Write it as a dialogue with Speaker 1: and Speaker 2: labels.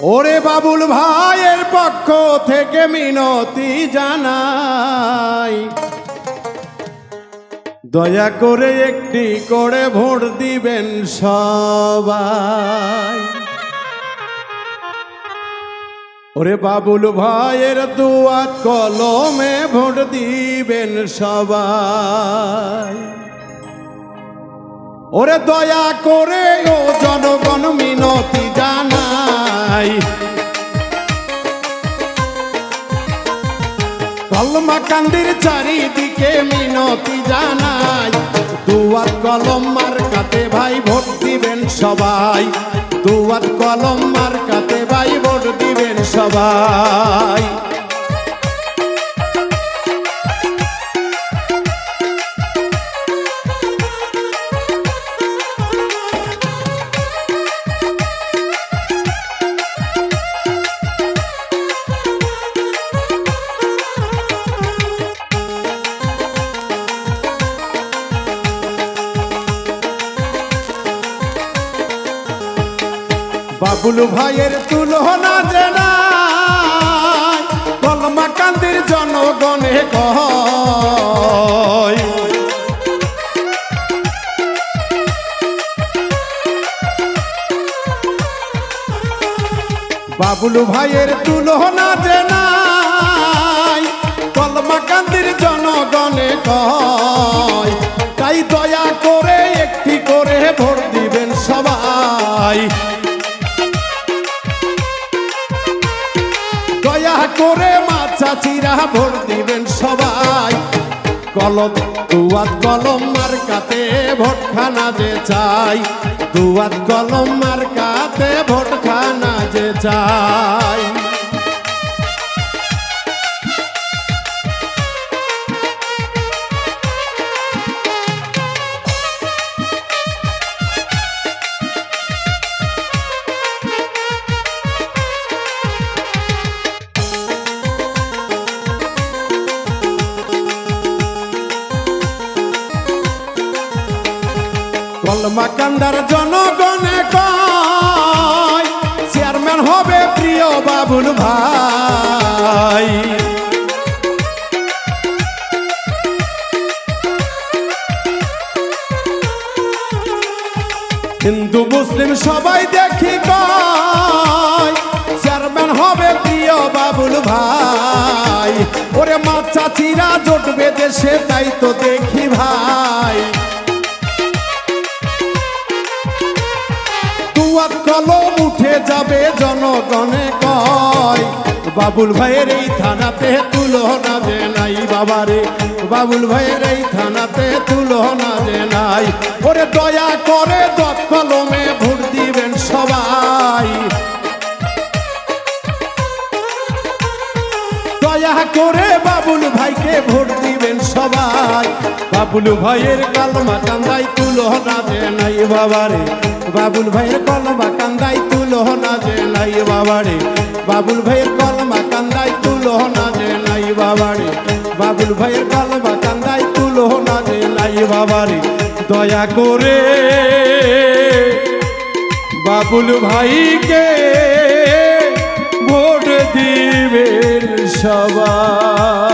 Speaker 1: ওরে বাবুল ভাইয়ের পক্ষ থেকে মিনতি জানাই, দয়া করে একটি করে ভোট দিবেন সবাই। ওরে বাবুল ভাইয়ের দুয়াত কলমে ভোট দিবেন সবাই। ওরে দয়া করে ও জনগণ মিনতি জানাই, কলমা কান্দির চারিদিকে মিনতি জানাই, দুয়াত কলম মার্কাতে ভাই ভোট দিবেন সবাই, দুয়াত কলম মার্কাতে ভাই ভোট দিবেন সবাই। বাবুল ভাইয়ের তুলনা যে নাই, কলমা কান্দির জনগণে কয়। বাবুল ভাইয়ের তুলনা যে নাই, কলমা কান্দির জনগণে কয়। তাই দয়া করে একটি করে ভোট দিবেন সবাই, দয়া করে মা চাচিরা ভোট দিবেন সবাই। কলম দুয়াত কলম মার্কাতে ভোট খানা যে চাই, দুয়াত কলম মার্কাতে ভোট খানা যে চাই। কলমা কান্দার জনগণে কয়, চেয়ারম্যান হবে প্রিয় বাবুল ভাই। হিন্দু মুসলিম সবাই দেখি কয়, চেয়ারম্যান হবে প্রিয় বাবুল ভাই। ওরে মা চাচিরা জোটবে দেশে তাই তো দেখি ভাই। দুয়াত কলম উঠে যাবে জনগণে কয়, বাবুল ভাইয়ের এই থানাতে তুলনা যে নাই বাবারে, বাবুল ভাইয়ের এই থানাতে তুলনা যে নাই। ওরে দয়া করে দুয়াত কলমে ভোট দিবেন সবাই, দয়া করে বাবুল ভাইকে ভোট দিবেন সবাই। বাবুল ভাইয়ের কলমা কান্দাই তুলনা যে নাই বাবারে, বাবুল ভাইয়ের কলমা কান্দাই তুলনা যে নাই বাবারে, বাবুল ভাইয়ের কলমা কান্দাই তুলনা যে নাই বাবারে, বাবুল ভাইয়ের কলমা কান্দাই তুলনা যে নাই বাবারে। দয়া করে বাবুল ভাইকে ভোট দিবেন সবাই।